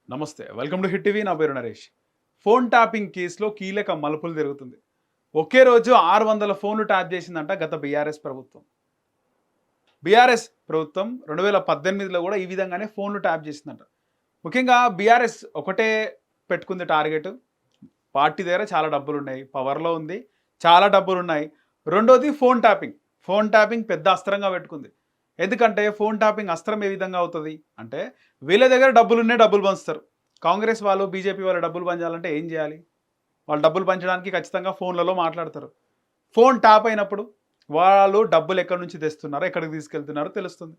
నమస్తే. Welcome to hit TV. నా పేరు నరేష్. ఫోన్ ట్యాపింగ్ కేసులో కీలక మలుపులు తిరుగుతుంది. ఒకే రోజు 600 ఫోన్లు ట్యాప్ చేసిందంట గత బీఆర్ఎస్ ప్రభుత్వం. బీఆర్ఎస్ ప్రభుత్వం 2018లో కూడా ఈ విధంగానే ఫోన్లు ట్యాప్ చేసిందంట. ముఖ్యంగా బీఆర్ఎస్ ఒకటే పెట్టుకుంది టార్గెట్. పార్టీ దగ్గర చాలా డబ్బులున్నాయి. పవర్‌లో ఉంది. చాలా డబ్బులున్నాయి. రెండోది ఫోన్ ట్యాపింగ్. ఫోన్ ట్యాపింగ్ పెద్ద అస్త్రంగా పెట్టుకుంది. ఎందుకంటే ఫోన్ ట్యాపింగ్ అస్త్రం ఏ విధంగా అవుతది అంటే, వీళ్ళ దగ్గర డబ్బులున్నాయి, డబ్బులు పంచుతారు. కాంగ్రెస్ వాళ్ళు, బీజేపీ వాళ్ళు డబ్బులు పంచాలంటే ఏం చేయాలి? వాళ్ళు డబ్బులు పంచడానికి ఖచ్చితంగా ఫోన్లలో మాట్లాడతారు. ఫోన్ ట్యాప్ అయినప్పుడు వాళ్ళు డబ్బులు ఎక్కడి నుంచి తెస్తున్నారో, ఎక్కడికి తీసుకెళ్తున్నారో తెలుస్తుంది.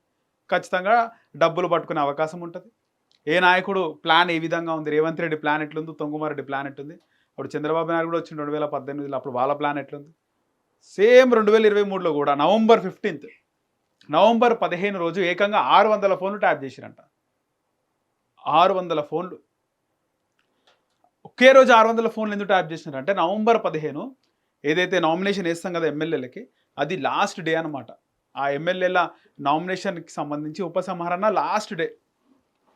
ఖచ్చితంగా డబ్బులు పట్టుకునే అవకాశం ఉంటది. ఏ నాయకుడు ప్లాన్ ఏ విధంగా ఉంది? రేవంత్ రెడ్డి ప్లాన్ ఎట్లుంది? ఉత్తమ్ రెడ్డి ప్లాన్ ఎట్లుంది? అప్పుడు చంద్రబాబు నాయుడు కూడా వచ్చిండు 2018లో. అప్పుడు వాళ్ళ ప్లాన్ ఎట్లుంది? సేమ్ 2023లో కూడా నవంబర్ 15 రోజు ఏకంగా 600 ఫోన్లు ట్యాప్ చేసిరంట. 600 ఫోన్లు. ఒకే రోజు 600 ఫోన్లు ఎందుకు ట్యాప్ చేసినారంటే, నవంబర్ 15 ఏదైతే నామినేషన్ వేస్తాం కదా ఎమ్మెల్యేలకి, అది లాస్ట్ డే అనమాట. ఆ ఎమ్మెల్యేల నామినేషన్కి సంబంధించి ఉపసంహరణ లాస్ట్ డే.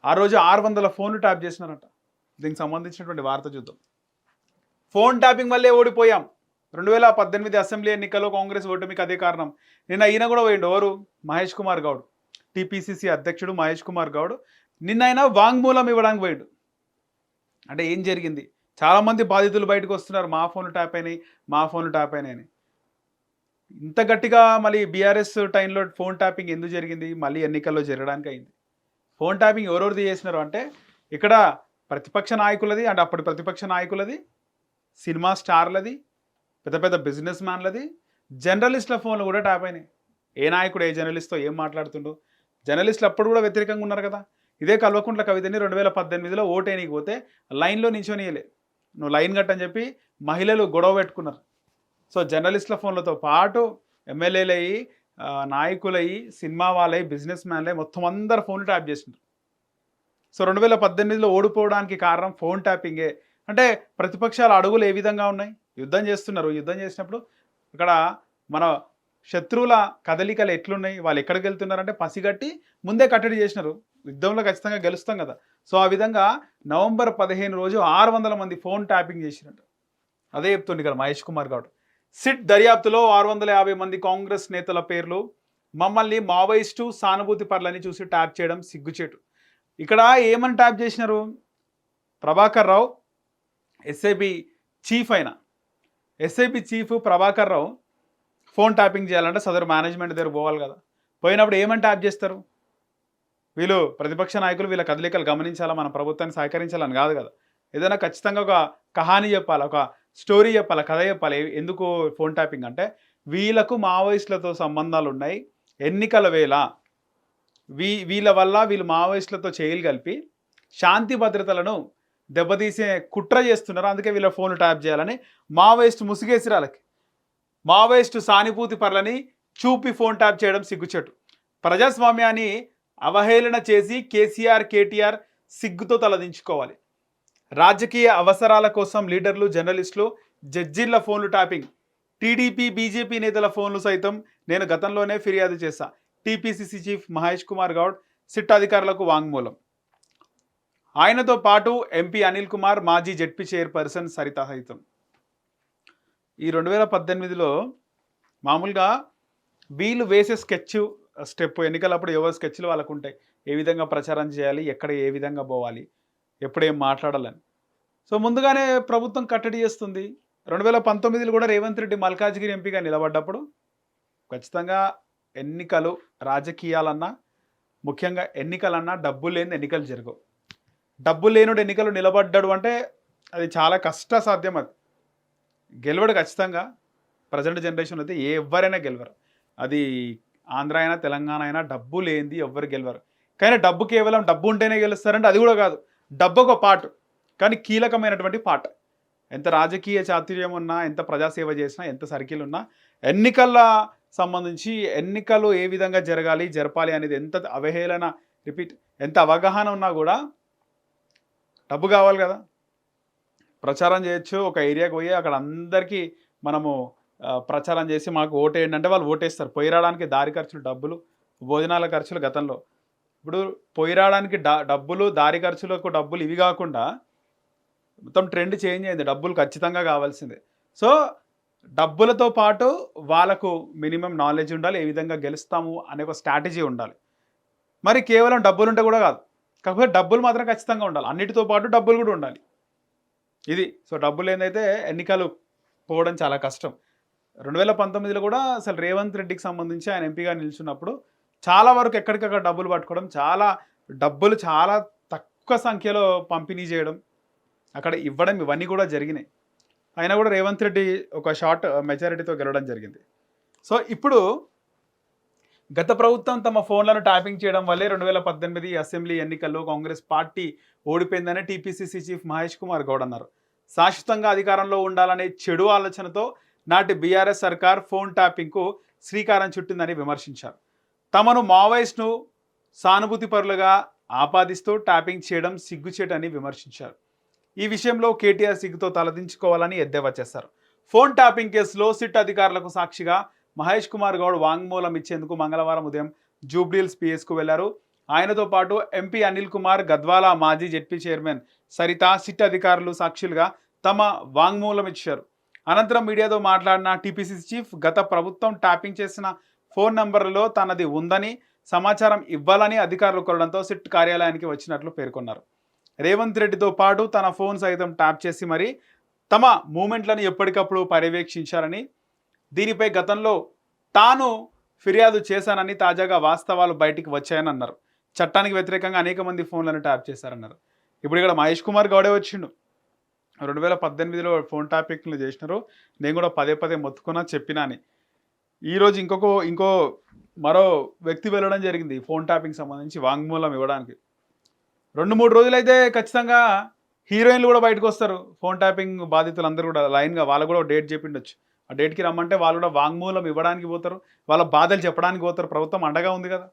ఆ రోజు 600 ఫోన్లు ట్యాప్ చేసినారంట. దీనికి సంబంధించినటువంటి వార్త చూద్దాం. ఫోన్ ట్యాపింగ్ వల్లే ఓడిపోయాం. 2018 అసెంబ్లీ ఎన్నికల్లో కాంగ్రెస్ ఓటమికి అదే కారణం. నిన్న ఈయన కూడా పోయిండు. ఎవరు? మహేష్ కుమార్ గౌడ్. టీపీసీసీ అధ్యక్షుడు మహేష్ కుమార్ గౌడ్ నిన్న ఆయన వాంగ్మూలం ఇవ్వడానికి పోయిండు. అంటే ఏం జరిగింది? చాలామంది బాధితులు బయటకు వస్తున్నారు. మా ఫోన్లు ట్యాప్ అయినాయి, మా ఫోన్లు ట్యాప్ అయినాయి అని. ఇంత గట్టిగా మళ్ళీ బీఆర్ఎస్ టైంలో ఫోన్ ట్యాపింగ్ ఎందుకు జరిగింది? మళ్ళీ ఎన్నికల్లో జరగడానికి అయింది. ఫోన్ ట్యాపింగ్ ఎవరెవరిది చేసినారు అంటే, ఇక్కడ ప్రతిపక్ష నాయకులది, అంటే అప్పటి ప్రతిపక్ష నాయకులది, సినిమా స్టార్లది, పెద్ద పెద్ద బిజినెస్ మ్యాన్లది, జర్నలిస్టుల ఫోన్లు కూడా ట్యాప్ అయినాయి. ఏ నాయకుడు ఏ జర్నలిస్ట్తో ఏం మాట్లాడుతుండో. జర్నలిస్టులు అప్పుడు కూడా వ్యతిరేకంగా ఉన్నారు కదా. ఇదే కల్వకుంట్ల కవితని 2018లో ఓటేనికి పోతే లైన్లో నించోనియలే. నువ్వు లైన్ కట్టని చెప్పి మహిళలు గొడవ పెట్టుకున్నారు. సో జర్నలిస్టుల ఫోన్లతో పాటు ఎమ్మెల్యేలయ్యి, నాయకులయ్యి, సినిమా వాళ్ళయి, బిజినెస్ మ్యాన్లయ్యి మొత్తం అందరు ఫోన్లు ట్యాప్ చేసినారు. సో 2018లో ఓడిపోవడానికి కారణం ఫోన్ ట్యాపింగే. అంటే ప్రతిపక్షాల అడుగులు ఏ విధంగా ఉన్నాయి? యుద్ధం చేస్తున్నారు. యుద్ధం చేసినప్పుడు ఇక్కడ మన శత్రువుల కదలికలు ఎట్లున్నాయి, వాళ్ళు ఎక్కడికి వెళ్తున్నారంటే పసిగట్టి ముందే కట్టడి చేసినారు. యుద్ధంలో ఖచ్చితంగా గెలుస్తాం కదా. సో ఆ విధంగా నవంబర్ 15 రోజు 600 మంది ఫోన్ ట్యాపింగ్ చేసినట్టు అదే చెప్తుంది ఇక్కడ మహేష్ కుమార్ గౌడ్. సిట్ దర్యాప్తులో 650 మంది కాంగ్రెస్ నేతల పేర్లు. మమ్మల్ని మావోయిస్టు సానుభూతి పరులని చూసి ట్యాప్ చేయడం సిగ్గుచేటు. ఇక్కడ ఏమని ట్యాప్ చేసినారు? ప్రభాకర్ రావు ఎస్ఐబి చీఫ్ అయిన SIB chief Prabhakar Rao phone tapping చేయాలంటే సదరు మేనేజ్మెంట్ దగ్గర పోవాలి కదా. పోయినప్పుడు ఏమని ట్యాప్ చేస్తారు? వీళ్ళు ప్రతిపక్ష నాయకులు వీళ్ళ కదలికలు గమనించాలా, మన ప్రభుత్వాన్ని సహకరించాలని కాదు కదా. ఏదైనా ఖచ్చితంగా ఒక కహాని చెప్పాలి, ఒక స్టోరీ చెప్పాలి, కథ చెప్పాలి. ఎందుకు ఫోన్ ట్యాపింగ్ అంటే, వీళ్ళకు మావోయిస్టులతో సంబంధాలు ఉన్నాయి. ఎన్నికల వేళ వీళ్ళ వల్ల వీళ్ళు మావోయిస్టులతో చేయలు కలిపి శాంతి భద్రతలను దెబ్బతీసే కుట్ర చేస్తున్నారు. అందుకే వీళ్ళ ఫోన్లు ట్యాప్ చేయాలని మావోయిస్టు ముసుగేసిరాలకి, మావోయిస్టు సానుభూతి పరులని చూపి ఫోన్ ట్యాప్ చేయడం సిగ్గుచెట్టు. ప్రజాస్వామ్యాన్ని అవహేళన చేసి కేసీఆర్, కేటీఆర్ సిగ్గుతో తలదించుకోవాలి. రాజకీయ అవసరాల కోసం లీడర్లు, జర్నలిస్టులు, జడ్జీల ఫోన్లు ట్యాపింగ్. టీడీపీ, బీజేపీ నేతల ఫోన్లు సైతం నేను గతంలోనే ఫిర్యాదు చేశా. TPCC chief Mahesh Kumar Goud SIT అధికారులకు వాంగ్మూలం. ఆయనతో పాటు ఎంపీ అనిల్ కుమార్, మాజీ జెడ్పీ చైర్పర్సన్ సరిత సైతం. ఈ 2018లో మామూలుగా వీళ్ళు వేసే స్టెప్ ఎన్నికలప్పుడు ఎవరి స్కెచ్లు వాళ్ళకు ఉంటాయి. ఏ విధంగా ప్రచారం చేయాలి, ఎక్కడ ఏ విధంగా పోవాలి, ఎప్పుడు ఏం మాట్లాడాలని. సో ముందుగానే ప్రభుత్వం కట్టడి చేస్తుంది. 2019లో కూడా రేవంత్ రెడ్డి మల్కాజ్గిరి ఎంపీగా నిలబడ్డప్పుడు ఖచ్చితంగా ఎన్నికలు, రాజకీయాలన్నా, ముఖ్యంగా ఎన్నికలన్నా డబ్బు లేని ఎన్నికలు జరగవు. డబ్బు లేనుడు ఎన్నికలు నిలబడ్డాడు అంటే అది చాలా కష్టసాధ్యం. అది గెలవడు ఖచ్చితంగా. ప్రజెంట్ జనరేషన్ అయితే ఎవరైనా గెలవరు. అది ఆంధ్ర అయినా తెలంగాణ అయినా డబ్బు లేనిది ఎవ్వరు గెలవరు. కానీ డబ్బు కేవలం డబ్బు ఉంటేనే గెలుస్తారంటే అది కూడా కాదు. డబ్బు ఒక పార్ట్, కానీ కీలకమైనటువంటి పార్ట్. ఎంత రాజకీయ చాతుర్యం ఉన్నా, ఎంత ప్రజాసేవ చేసినా, ఎంత సర్కిల్ ఉన్నా, ఎన్నికల సంబంధించి ఎన్నికలు ఏ విధంగా జరపాలి అనేది ఎంత అవహేళన, ఎంత అవగాహన ఉన్నా కూడా డబ్బు కావాలి కదా. ప్రచారం చేయొచ్చు, ఒక ఏరియాకి పోయి అక్కడ అందరికీ మనము ప్రచారం చేసి మాకు ఓటేయండి అంటే వాళ్ళు ఓటేస్తారు. పోయి రావడానికి దారి ఖర్చులు, డబ్బులు, భోజనాల ఖర్చులు గతంలో ఇప్పుడు పోయి రావడానికి డబ్బులు, దారి ఖర్చులకు డబ్బులు ఇవి కాకుండా మొత్తం ట్రెండ్ చేంజ్ అయింది. డబ్బులు ఖచ్చితంగా కావాల్సిందే. సో డబ్బులతో పాటు వాళ్ళకు మినిమం నాలెడ్జ్ ఉండాలి, ఏ విధంగా గెలుస్తాము అనే ఒక స్ట్రాటజీ ఉండాలి. మరి కేవలం డబ్బులు ఉంటే కూడా కాదు, కాకపోతే డబ్బులు మాత్రం ఖచ్చితంగా ఉండాలి, అన్నిటితో పాటు డబ్బులు కూడా ఉండాలి. ఇది సో డబ్బులు ఏందైతే ఎన్నికలు పోవడం చాలా కష్టం. 2019లో కూడా అసలు రేవంత్ రెడ్డికి సంబంధించి ఆయన ఎంపీగా నిల్చున్నప్పుడు చాలా వరకు ఎక్కడికక్కడ డబ్బులు పట్టుకోవడం, డబ్బులు చాలా తక్కువ సంఖ్యలో పంపిణీ చేయడం, అక్కడ ఇవ్వడం, ఇవన్నీ కూడా జరిగినాయి. అయినా కూడా రేవంత్ రెడ్డి ఒక షార్ట్ మెజారిటీతో గెలవడం జరిగింది. సో ఇప్పుడు గత ప్రభుత్వం తమ ఫోన్లను ట్యాపింగ్ చేయడం వల్లే 2018 అసెంబ్లీ ఎన్నికల్లో కాంగ్రెస్ పార్టీ ఓడిపోయిందని టీపీసీసీ చీఫ్ మహేష్ కుమార్ గౌడ్ అన్నారు. శాశ్వతంగా అధికారంలో ఉండాలనే చెడు ఆలోచనతో నాటి బీఆర్ఎస్ సర్కార్ ఫోన్ ట్యాపింగ్కు శ్రీకారం చుట్టిందని విమర్శించారు. తమను మావోయిస్ట్ను సానుభూతి పరులుగా ఆపాదిస్తూ ట్యాపింగ్ చేయడం సిగ్గుచేటని విమర్శించారు. ఈ విషయంలో కేటీఆర్ సిగ్గుతో తలదించుకోవాలని ఎద్దేవా చేశారు. ఫోన్ ట్యాపింగ్ కేసులో సిట్ అధికారులకు సాక్షిగా మహేష్ కుమార్ గౌడ్ వాంగ్మూలం ఇచ్చేందుకు మంగళవారం ఉదయం జూబ్లీహిల్స్ పిఎస్కు వెళ్లారు. ఆయనతో పాటు ఎంపీ అనిల్ కుమార్, గద్వాల మాజీ జెడ్పీ చైర్మన్ సరిత, సిట్ అధికారులు సాక్షులుగా తమ వాంగ్మూలం ఇచ్చారు. అనంతరం మీడియాతో మాట్లాడిన టీపీసీసీ చీఫ్ గత ప్రభుత్వం ట్యాపింగ్ చేసిన ఫోన్ నంబర్లలో తనది ఉందని సమాచారం ఇవ్వాలని అధికారులు కోరడంతో సిట్ కార్యాలయానికి వచ్చినట్లు పేర్కొన్నారు. రేవంత్ రెడ్డితో పాటు తన ఫోన్ సైతం ట్యాప్ చేసి మరి తమ మూమెంట్లను ఎప్పటికప్పుడు పర్యవేక్షించారని, దీనిపై గతంలో తాను ఫిర్యాదు చేశానని, తాజాగా వాస్తవాలు బయటికి వచ్చాయని అన్నారు. చట్టానికి వ్యతిరేకంగా అనేక మంది ఫోన్లను ట్యాప్ చేశారన్నారు. ఇప్పుడు ఇక్కడ మహేష్ కుమార్ గౌడే వచ్చిండు. 2018లో ఫోన్ ట్యాపింగ్లు చేసినారు, నేను కూడా పదే మొత్తుకున్నా చెప్పినా అని. ఈరోజు ఇంకో మరో వ్యక్తి వెళ్ళడం జరిగింది ఫోన్ ట్యాపింగ్ సంబంధించి వాంగ్మూలం ఇవ్వడానికి. 2-3 రోజులైతే ఖచ్చితంగా హీరోయిన్లు కూడా బయటకు వస్తారు. ఫోన్ ట్యాపింగ్ బాధితులు అందరూ కూడా లైన్గా వాళ్ళు కూడా డేట్ చెప్పిండొచ్చు. ఆ డేట్కి రమ్మంటే వాళ్ళు కూడా వాంగ్మూలం ఇవ్వడానికి పోతారు, వాళ్ళ బాధలు చెప్పడానికి పోతారు. ప్రభుత్వం అండగా ఉంది కదా.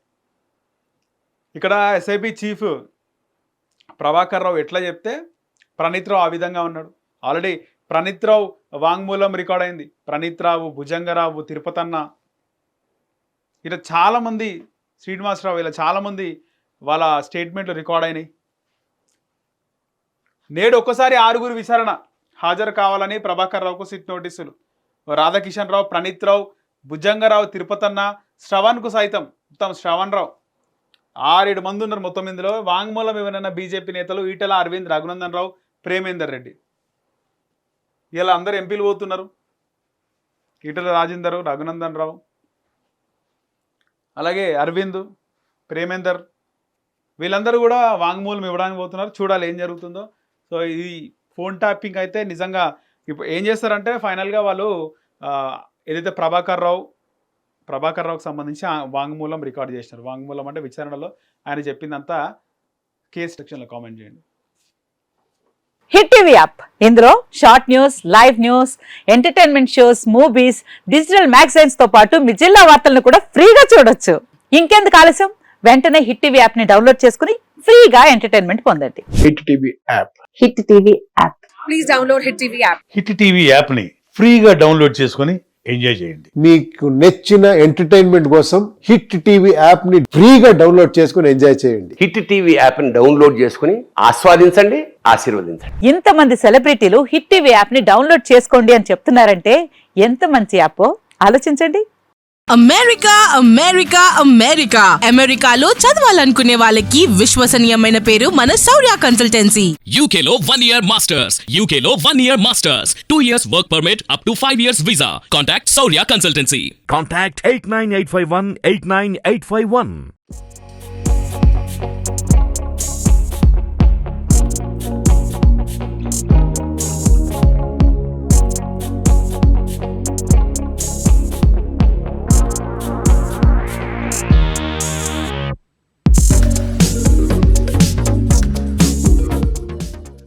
ఇక్కడ ఎస్ఐబి చీఫ్ ప్రభాకర్ రావు ఎట్లా చెప్తే ప్రణీత్ రావు ఆ విధంగా ఉన్నాడు. ఆల్రెడీ ప్రణీత్ రావు వాంగ్మూలం రికార్డ్ అయింది. ప్రణీత్ రావు, భుజంగరావు, తిరుపతన్న, ఇలా చాలామంది, శ్రీనివాసరావు, ఇలా చాలామంది వాళ్ళ స్టేట్మెంట్లు రికార్డ్ అయినాయి. నేడు ఒక్కసారి 6 విచారణ హాజరు కావాలని ప్రభాకర్ రావుకు సిట్ నోటీసులు. రాధాకిషన్ రావు, ప్రణీత్ రావు, భుజంగరావు, తిరుపతన్న, శ్రవణ్కు సైతం, మొత్తం శ్రవణ్ రావు 6-7 మంది ఉన్నారు మొత్తం. ఇందులో వాంగ్మూలం ఇవ్వనన్న బీజేపీ నేతలు ఈటెల అరవింద్, రఘునందన్ రావు, ప్రేమేందర్ రెడ్డి. ఇలా అందరు ఎంపీలు పోతున్నారు. ఈటెల రాజేందర్, రఘునందన్ రావు, అలాగే అరవింద్, ప్రేమేందర్, వీళ్ళందరూ కూడా వాంగ్మూలం ఇవ్వడానికి పోతున్నారు. చూడాలి ఏం జరుగుతుందో. సో ఈ ఫోన్ ట్యాపింగ్ అయితే నిజంగా ఇప్పుడు ఏం చేస్తారంటే ఫైనల్గా వాళ్ళు ఏదైతే ప్రభాకర్ రావుకి సంబంధించి వాంగ్మూలం రికార్డ్ చేసినారు. వాంగ్మూలం అంటే విచారణలో ఆయన చెప్పిందంతా కేసు సెక్షన్లో కామెంట్ చేయండి. హిట్ టీవీ యాప్, ఇందులో short news, live news, entertainment shows, movies, digital magazines తో పాటు మీ జిల్లా వార్తలను కూడా ఫ్రీగా చూడొచ్చు. ఇంకెందుకు ఆలస్యం, వెంటనే హిట్ టీవీ యాప్ ని డౌన్లోడ్ చేసుకుని ఫ్రీగా ఎంటర్టైన్మెంట్ పొందండి. Hit TV app, hit TV app, please download hit TV app. Hit TV app ని ఫ్రీగా డౌన్లోడ్ చేసుకుని ఎంజాయ్ చేయండి. మీకు నచ్చిన ఎంటర్టైన్మెంట్ కోసం హిట్ టీవీ యాప్ ని ఫ్రీగా డౌన్లోడ్ చేసుకుని ఎంజాయ్ చేయండి. హిట్ టీవీ యాప్ ని డౌన్లోడ్ చేసుకుని ఆస్వాదించండి, ఆశీర్వదించండి. ఇంతమంది సెలబ్రిటీలు హిట్ టీవీ యాప్ ని డౌన్లోడ్ చేసుకోండి అని చెప్తున్నారంటే ఎంత మంచి యాప్ ఆలోచించండి. అమెరికా అమెరికాలో చదవాలనుకునే వాళ్ళకి విశ్వసనీయమైన పేరు మన శౌర్య కన్సల్టెన్సీ. UK లో 1 year masters, UK లో 1 year masters, 2 years work permit up to 5 years visa. Contact Saurya Consultancy. Contact 89851 89851.